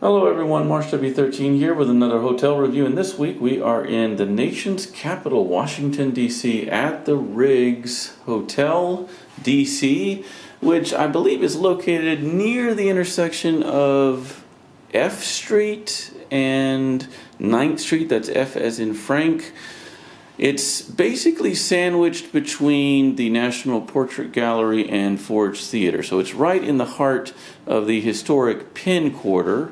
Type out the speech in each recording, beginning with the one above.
Hello everyone, Marsh W13 here with another hotel review, and this week we are in the nation's capital, Washington, D.C. at the Riggs Hotel, D.C., which I believe is located near the intersection of F Street and 9th Street, that's F as in Frank. It's basically sandwiched between the National Portrait Gallery and Ford's Theater, so it's right in the heart of the historic Penn Quarter,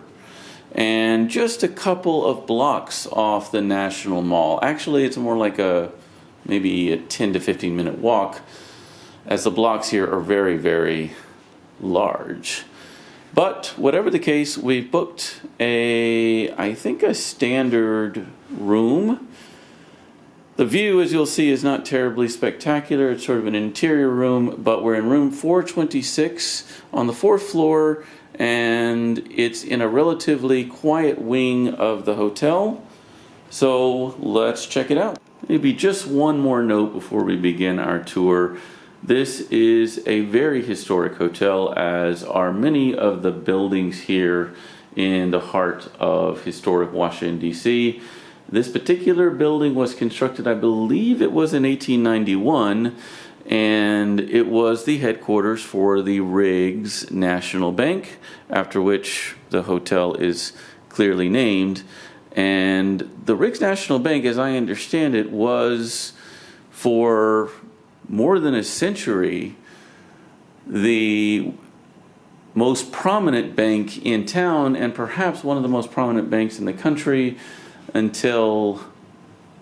and just a couple of blocks off the National Mall. Actually, it's more like maybe a 10 to 15 minute walk, as the blocks here are very, very large. But whatever the case, we've booked I think a standard room. The view, as you'll see, is not terribly spectacular. It's sort of an interior room, but we're in room 426 on the 4th floor, and it's in a relatively quiet wing of the hotel. So let's check it out. Maybe just one more note before we begin our tour. This is a very historic hotel, as are many of the buildings here in the heart of historic Washington, D.C. This particular building was constructed, I believe it was in 1891, and it was the headquarters for the Riggs National Bank, after which the hotel is clearly named. And the Riggs National Bank, as I understand it, was for more than a century the most prominent bank in town, and perhaps one of the most prominent banks in the country, until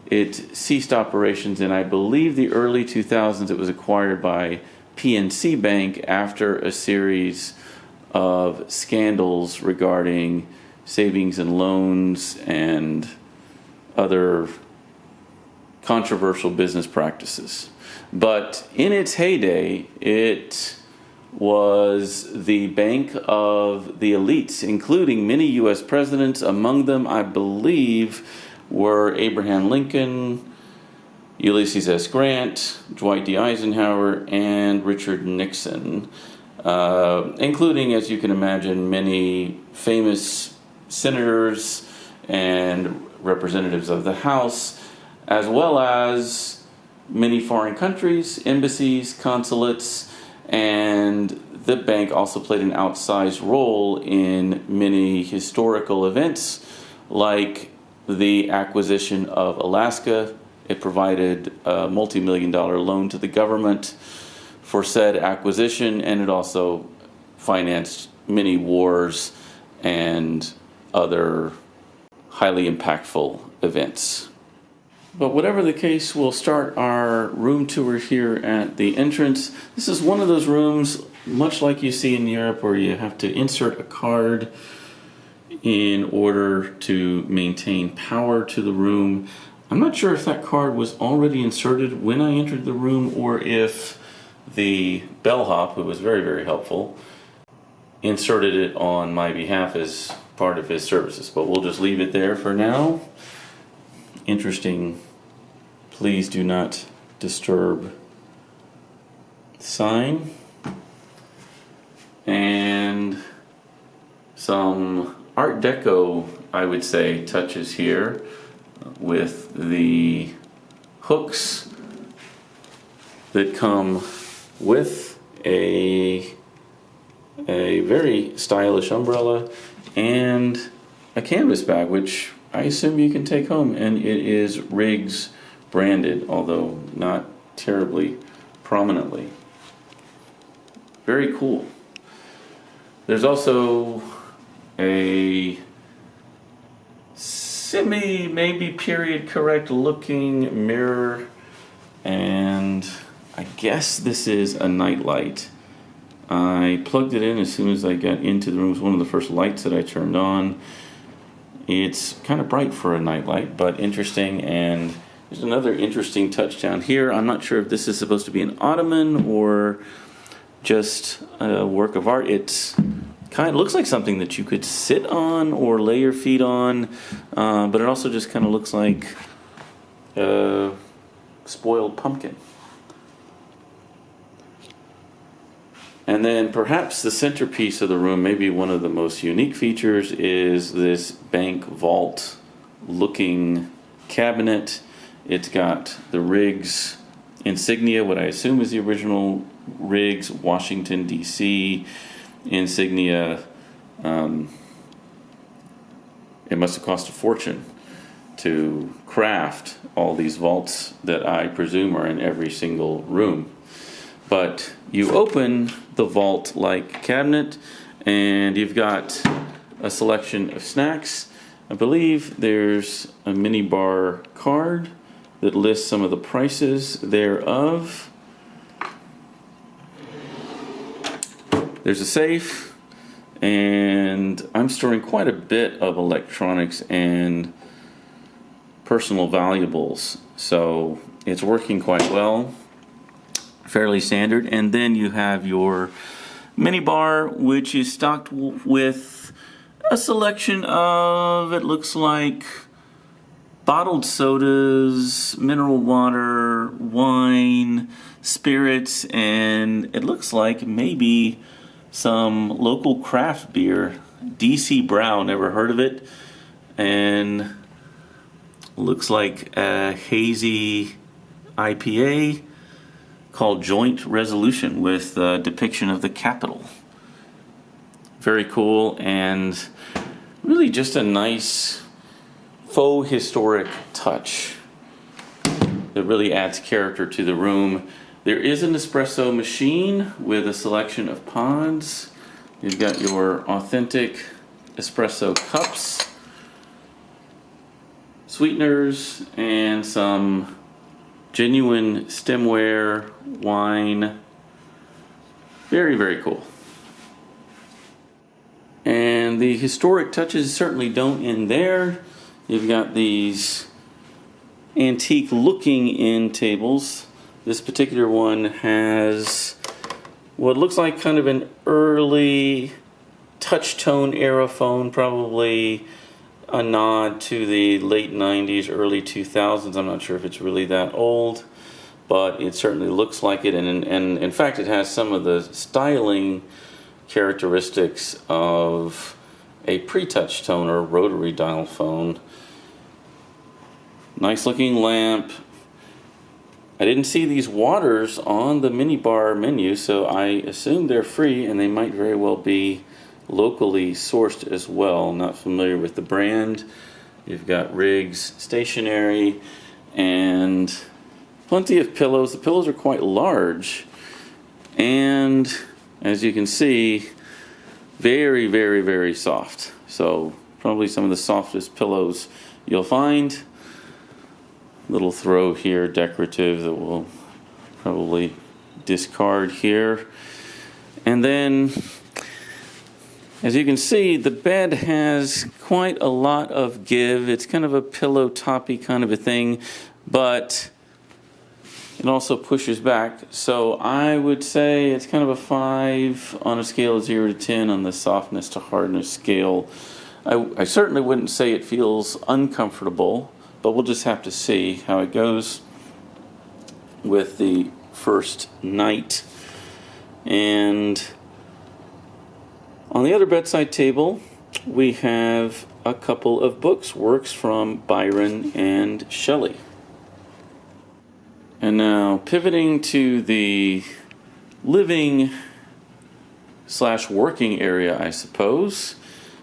it ceased operations in, I believe, the early 2000s. It was acquired by PNC Bank after a series of scandals regarding savings and loans and other controversial business practices. But in its heyday, it was the bank of the elites, including many U.S. presidents. Among them, I believe, were Abraham Lincoln, Ulysses S. Grant, Dwight D. Eisenhower, and Richard Nixon, including, as you can imagine, many famous senators and representatives of the House, as well as many foreign countries, embassies, consulates, and the bank also played an outsized role in many historical events, like the acquisition of Alaska. It provided a multi-million-dollar loan to the government for said acquisition, and it also financed many wars and other highly impactful events. But whatever the case, we'll start our room tour here at the entrance. This is one of those rooms, much like you see in Europe, where you have to insert a card in order to maintain power to the room. I'm not sure if that card was already inserted when I entered the room, or if the bellhop, who was very, very helpful, inserted it on my behalf as part of his services. But we'll just leave it there for now. Interesting, please do not disturb sign, and some Art Deco, I would say, touches here with the hooks that come with a very stylish umbrella and a canvas bag, which I assume you can take home, and it is Riggs branded, although not terribly prominently. Very cool. There's also a maybe period correct looking mirror, and I guess this is a night light. I plugged it in as soon as I got into the room. It was one of the first lights that I turned on. It's kind of bright for a nightlight, but interesting. And there's another interesting touch down here. I'm not sure if this is supposed to be an ottoman or just a work of art. It's kind of looks like something that you could sit on or lay your feet on, but it also just kind of looks like a spoiled pumpkin. And then perhaps the centerpiece of the room, maybe one of the most unique features, is this bank vault looking cabinet. It's got the Riggs insignia, what I assume is the original Riggs Washington DC insignia. It must have cost a fortune to craft all these vaults that I presume are in every single room. But you open the vault-like cabinet and you've got a selection of snacks. I believe there's a mini bar card that lists some of the prices thereof. There's a safe, and I'm storing quite a bit of electronics and personal valuables, so it's working quite well, fairly standard. And then you have your mini bar, which is stocked with a selection of, it looks like, bottled sodas, mineral water, wine, spirits, and it looks like maybe some local craft beer. DC Brown, never heard of it, and looks like a hazy IPA called Joint Resolution with a depiction of the Capitol. Very cool, and really just a nice faux historic touch that really adds character to the room. There is an espresso machine with a selection of pods. You've got your authentic espresso cups, sweeteners, and some genuine stemware, wine. Very, very cool. And the historic touches certainly don't end there. You've got these antique looking end tables. This particular one has what looks like kind of an early touch-tone era phone, probably a nod to the late 90s, early 2000s. I'm not sure if it's really that old, but it certainly looks like it. And in fact, it has some of the styling characteristics of a pre-touch tone or rotary dial phone. Nice looking lamp. I didn't see these waters on the mini bar menu, so I assume they're free, and they might very well be locally sourced as well. Not familiar with the brand. You've got Riggs stationery and plenty of pillows. The pillows are quite large, and as you can see, very, very, very soft. So probably some of the softest pillows you'll find. Little throw here, decorative, that we'll probably discard here. And then, as you can see, the bed has quite a lot of give. It's kind of a pillow toppy kind of a thing, but it also pushes back. So I would say it's kind of a 5 on a scale of 0 to 10 on the softness to hardness scale. I certainly wouldn't say it feels uncomfortable, but we'll just have to see how it goes with the first night. And on the other bedside table, we have a couple of books, works from Byron and Shelley. And now pivoting to the living / working area, I suppose.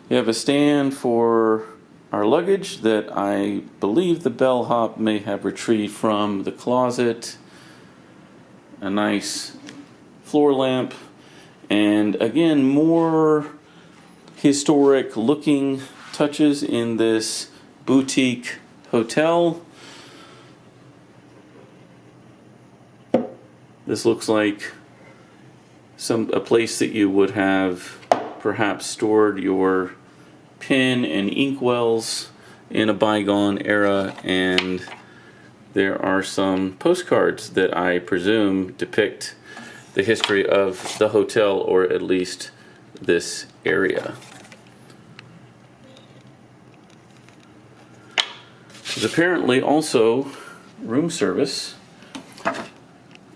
We have a stand for our luggage that I believe the bellhop may have retrieved from the closet. A nice floor lamp. And again, more historic looking touches in this boutique hotel. This looks like a place that you would have perhaps stored your pen and inkwells in a bygone era, and there are some postcards that I presume depict the history of the hotel, or at least this area. There's apparently also room service,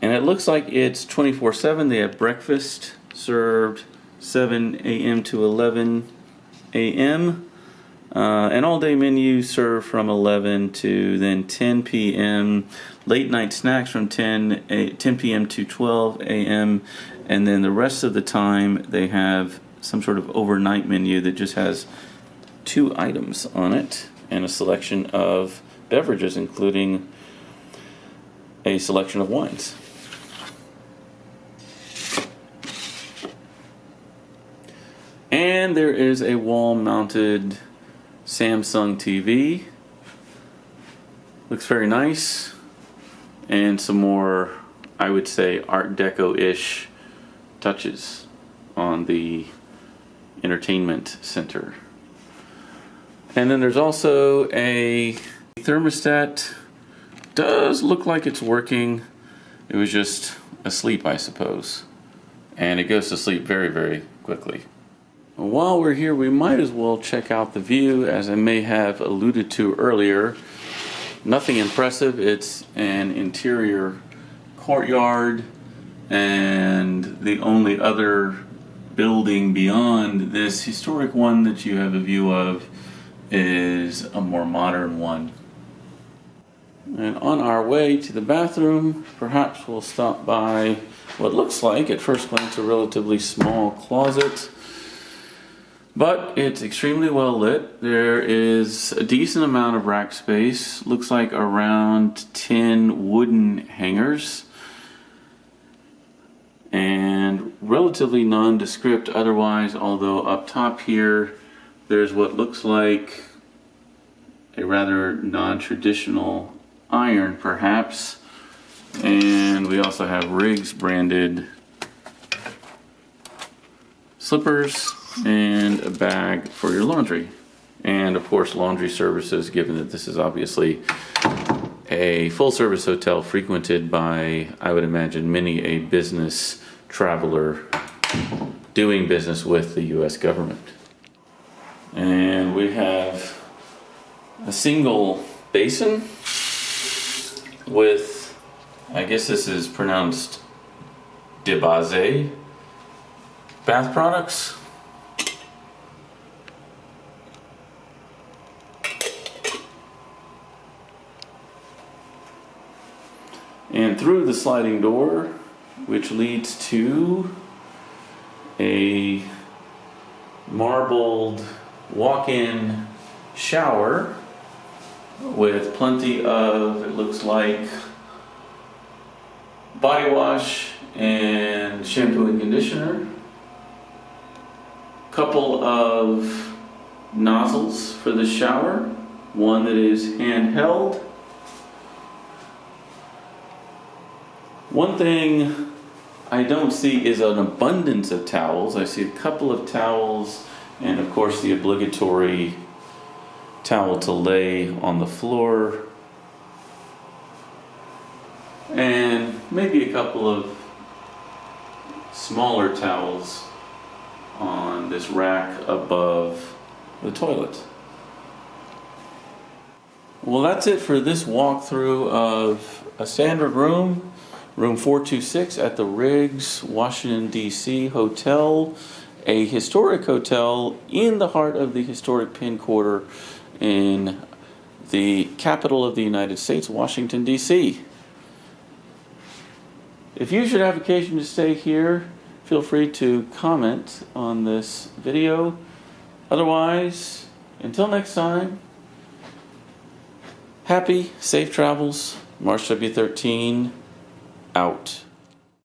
and it looks like it's 24/7. They have breakfast served 7 a.m. to 11 a.m. An all-day menu served from 11 to then 10 p.m. Late night snacks from 10 p.m. to 12 a.m. And then the rest of the time they have some sort of overnight menu that just has 2 items on it and a selection of beverages, including a selection of wines. And there is a wall-mounted Samsung TV. Looks very nice. And some more, I would say, Art Deco-ish touches on the entertainment center. And then there's also a thermostat. Does look like it's working. It was just asleep, I suppose. And it goes to sleep very, very quickly. While we're here, we might as well check out the view, as I may have alluded to earlier. Nothing impressive. It's an interior courtyard, and the only other building beyond this historic one that you have a view of is a more modern one. And on our way to the bathroom, perhaps we'll stop by what looks like, at first glance, a relatively small closet. But it's extremely well lit. There is a decent amount of rack space. Looks like around 10 wooden hangers. And relatively nondescript otherwise, although up top here there's what looks like a rather non-traditional iron, perhaps. And we also have Riggs branded slippers and a bag for your laundry. And of course, laundry services, given that this is obviously a full-service hotel frequented by, I would imagine, many a business traveler doing business with the U.S. government. And we have a single basin with, I guess this is pronounced Debase bath products. And through the sliding door, which leads to a marbled walk-in shower with plenty of, it looks like, body wash and shampoo and conditioner. Couple of nozzles for the shower, one that is handheld. One thing I don't see is an abundance of towels. I see a couple of towels and of course the obligatory towel to lay on the floor, and maybe a couple of smaller towels on this rack above the toilet. Well, that's it for this walkthrough of a standard room 426 at the Riggs, Washington, D.C. Hotel, a historic hotel in the heart of the historic Penn Quarter in the capital of the United States, Washington, D.C. If you should have occasion to stay here, feel free to comment on this video. Otherwise, until next time, happy, safe travels. Marsh W13 out.